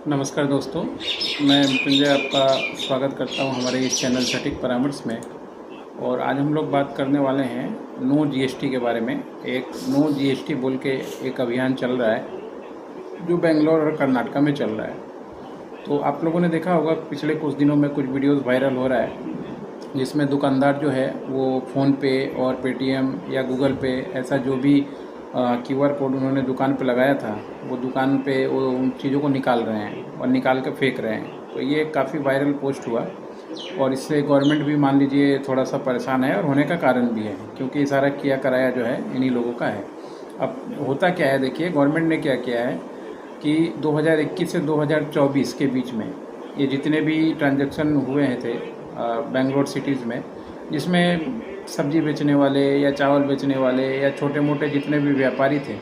नमस्कार दोस्तों, मैं मृत्युंजय आपका स्वागत करता हूं हमारे इस चैनल सटीक परामर्श में। और आज हम लोग बात करने वाले हैं नो जीएसटी के बारे में। एक नो जीएसटी बोल के एक अभियान चल रहा है जो बेंगलोर और कर्नाटका में चल रहा है। तो आप लोगों ने देखा होगा पिछले कुछ दिनों में कुछ वीडियोस वायरल हो रहा है जिसमें दुकानदार जो है वो फ़ोन पे और पेटीएम या गूगल पे ऐसा जो भी क्यूआर कोड उन्होंने दुकान पे लगाया था वो दुकान पे वो उन चीज़ों को निकाल रहे हैं और निकाल के फेंक रहे हैं। तो ये काफ़ी वायरल पोस्ट हुआ और इससे गवर्नमेंट भी मान लीजिए थोड़ा सा परेशान है और होने का कारण भी है, क्योंकि ये सारा किया कराया जो है इन्हीं लोगों का है। अब होता क्या है, देखिए गवर्नमेंट ने क्या किया है कि 2021 से 2024 के बीच में ये जितने भी ट्रांजैक्शन हुए हैं थे बेंगलोर सिटीज़ में, जिसमें सब्ज़ी बेचने वाले या चावल बेचने वाले या छोटे मोटे जितने भी व्यापारी थे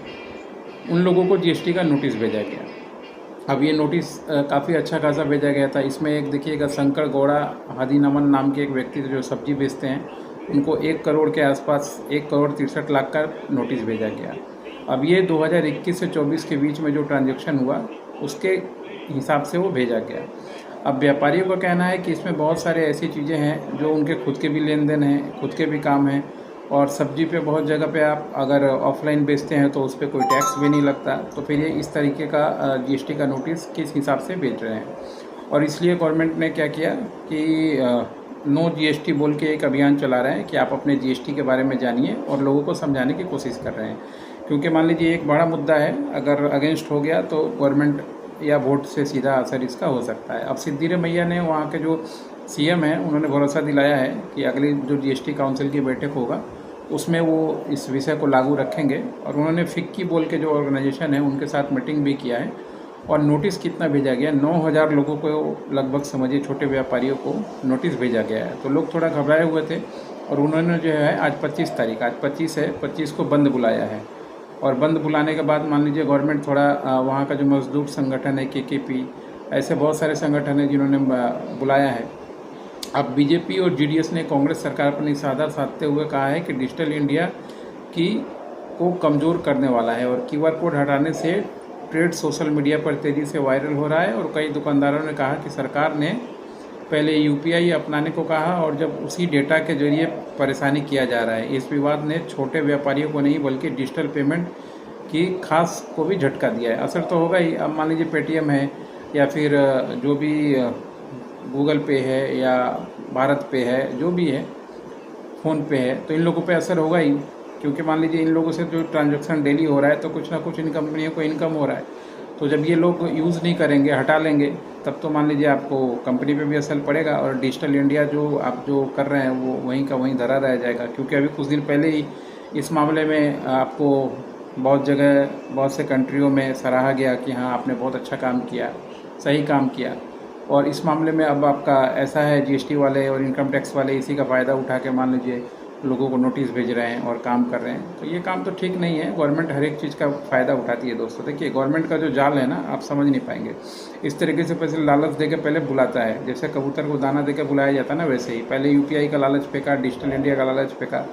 उन लोगों को जीएसटी का नोटिस भेजा गया। अब ये नोटिस काफ़ी अच्छा खासा भेजा गया था। इसमें एक देखिएगा, शंकर गौड़ा हादीनमन नाम के एक व्यक्ति थे जो सब्जी बेचते हैं, उनको 1 करोड़ के आसपास 1,63,00,000 का नोटिस भेजा गया। अब ये 2021 से 24 के बीच में जो ट्रांजैक्शन हुआ उसके हिसाब से वो भेजा गया। अब व्यापारियों का कहना है कि इसमें बहुत सारे ऐसी चीज़ें हैं जो उनके खुद के भी लेन देन हैं, खुद के भी काम हैं, और सब्जी पे बहुत जगह पे आप अगर ऑफलाइन बेचते हैं तो उस पर कोई टैक्स भी नहीं लगता। तो फिर ये इस तरीके का जीएसटी का नोटिस किस हिसाब से भेज रहे हैं। और इसलिए गवर्नमेंट ने क्या किया कि नो जीएसटी बोल के एक अभियान चला रहे हैं कि आप अपने जीएसटी के बारे में जानिए, और लोगों को समझाने की कोशिश कर रहे हैं। क्योंकि मान लीजिए एक बड़ा मुद्दा है, अगर अगेंस्ट हो गया तो गवर्नमेंट या वोट से सीधा असर इसका हो सकता है। अब सिद्धिरमैया ने, वहाँ के जो सीएम हैं, उन्होंने भरोसा दिलाया है कि अगली जो जीएसटी काउंसिल की बैठक होगा उसमें वो इस विषय को लागू रखेंगे। और उन्होंने फिक्की बोल के जो ऑर्गेनाइजेशन है उनके साथ मीटिंग भी किया है। और नोटिस कितना भेजा गया, 9,000 लोगों को लगभग समझिए, छोटे व्यापारियों को नोटिस भेजा गया है। तो लोग थोड़ा घबराए हुए थे और उन्होंने जो है आज 25 तारीख, आज 25 है, 25 को बंद बुलाया है। और बंद बुलाने के बाद मान लीजिए गवर्नमेंट थोड़ा वहाँ का जो मजदूर संगठन है केकेपी, ऐसे बहुत सारे संगठन हैं जिन्होंने बुलाया है। अब बीजेपी और जीडीएस ने कांग्रेस सरकार पर निशाना साधते हुए कहा है कि डिजिटल इंडिया की को कमज़ोर करने वाला है, और क्यूआर कोड हटाने से ट्रेड सोशल मीडिया पर तेज़ी से वायरल हो रहा है। और कई दुकानदारों ने कहा कि सरकार ने पहले यूपीआई अपनाने को कहा और जब उसी डेटा के जरिए परेशानी किया जा रहा है। इस विवाद ने छोटे व्यापारियों को नहीं बल्कि डिजिटल पेमेंट की खास को भी झटका दिया है। असर तो होगा ही। अब मान लीजिए पेटीएम है या फिर जो भी गूगल पे है या भारत पे है, जो भी है, फ़ोन पे है, तो इन लोगों पे असर होगा ही। क्योंकि मान लीजिए इन लोगों से जो ट्रांजैक्शन डेली हो रहा है तो कुछ ना कुछ इन कंपनियों को इनकम हो रहा है। तो जब ये लोग यूज़ नहीं करेंगे, हटा लेंगे, तब तो मान लीजिए आपको कंपनी पे भी असर पड़ेगा और डिजिटल इंडिया जो आप जो कर रहे हैं वो वहीं का वहीं धरा रह जाएगा। क्योंकि अभी कुछ दिन पहले ही इस मामले में आपको बहुत जगह, बहुत से कंट्रियों में सराहा गया कि हाँ आपने बहुत अच्छा काम किया, सही काम किया। और इस मामले में अब आपका ऐसा है, जीएसटी वाले और इनकम टैक्स वाले इसी का फ़ायदा उठा के मान लीजिए लोगों को नोटिस भेज रहे हैं और काम कर रहे हैं। तो ये काम तो ठीक नहीं है। गवर्नमेंट हर एक चीज़ का फ़ायदा उठाती है दोस्तों। देखिए गवर्नमेंट का जो जाल है ना, आप समझ नहीं पाएंगे। इस तरीके से पहले लालच दे के पहले बुलाता है, जैसे कबूतर को दाना दे के बुलाया जाता है ना, वैसे ही पहले यूपीआई का लालच फेंका, डिजिटल इंडिया का लालच फेंका।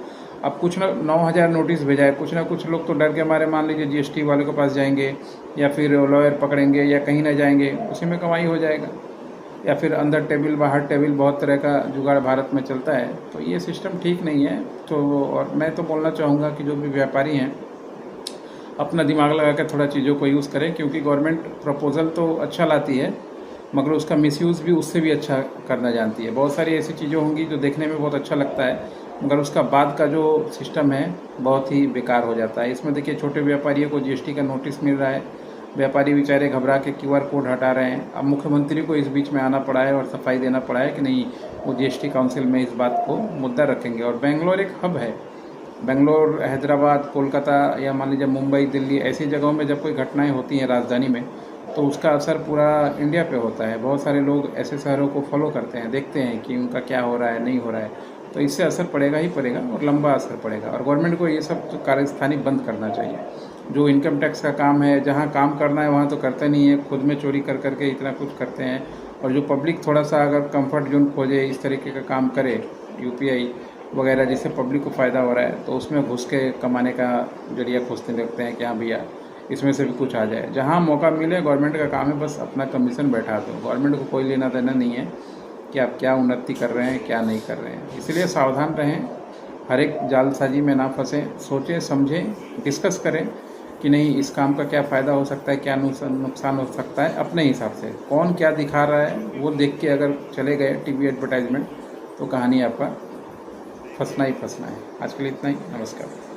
अब कुछ ना 9,000 नोटिस भेजा है, कुछ ना कुछ लोग तो डर के मारे मान लीजिए जीएसटी वाले के पास जाएंगे या फिर लॉयर पकड़ेंगे या कहीं ना जाएंगे, उसी में कमाई हो जाएगा। या फिर अंदर टेबल बाहर टेबल, बहुत तरह का जुगाड़ भारत में चलता है। तो ये सिस्टम ठीक नहीं है। तो और मैं तो बोलना चाहूँगा कि जो भी व्यापारी हैं अपना दिमाग लगा कर थोड़ा चीज़ों को यूज़ करें। क्योंकि गवर्नमेंट प्रपोजल तो अच्छा लाती है मगर उसका मिसयूज़ भी उससे भी अच्छा करना जानती है। बहुत सारी ऐसी चीज़ें होंगी जो देखने में बहुत अच्छा लगता है मगर उसका बाद का जो सिस्टम है बहुत ही बेकार हो जाता है। इसमें देखिए छोटे व्यापारियों को जीएसटी का नोटिस मिल रहा है, व्यापारी बेचारे घबरा के क्यूआर कोड हटा रहे हैं। अब मुख्यमंत्री को इस बीच में आना पड़ा है और सफाई देना पड़ा है कि नहीं, वो जीएसटी काउंसिल में इस बात को मुद्दा रखेंगे। और बेंगलोर एक हब है। बेंगलोर, हैदराबाद, कोलकाता या मान लीजिए मुंबई, दिल्ली, ऐसी जगहों में जब कोई घटनाएं होती हैं राजधानी में तो उसका असर पूरा इंडिया पे होता है। बहुत सारे लोग ऐसे शहरों को फॉलो करते हैं, देखते हैं कि उनका क्या हो रहा है, नहीं हो रहा है। तो इससे असर पड़ेगा ही पड़ेगा और लंबा असर पड़ेगा। और गवर्नमेंट को ये सब कार्यस्थानी बंद करना चाहिए। जो इनकम टैक्स का काम है, जहाँ काम करना है वहाँ तो करते नहीं है, खुद में चोरी कर करके इतना कुछ करते हैं। और जो पब्लिक थोड़ा सा अगर कंफर्ट जोन खोजे, इस तरीके का काम करे, यूपीआई वगैरह जिससे पब्लिक को फ़ायदा हो रहा है, तो उसमें घुस के कमाने का जरिया खोजने लगते हैं कि हाँ भैया इसमें से भी कुछ आ जाए। जहाँ मौका मिले गवर्नमेंट का काम है बस अपना कमीशन बैठा दो, गवर्नमेंट को कोई लेना देना नहीं है कि आप क्या उन्नति कर रहे हैं क्या नहीं कर रहे हैं। इसलिए सावधान रहें, हर एक जालसाजी में ना फंसें, सोचें समझें, डिस्कस करें कि नहीं इस काम का क्या फ़ायदा हो सकता है, क्या नुकसान हो सकता है। अपने हिसाब से कौन क्या दिखा रहा है वो देख के अगर चले गए टीवी एडवर्टाइजमेंट तो कहानी आपका फंसना ही फंसना है। आज के लिए इतना ही, नमस्कार।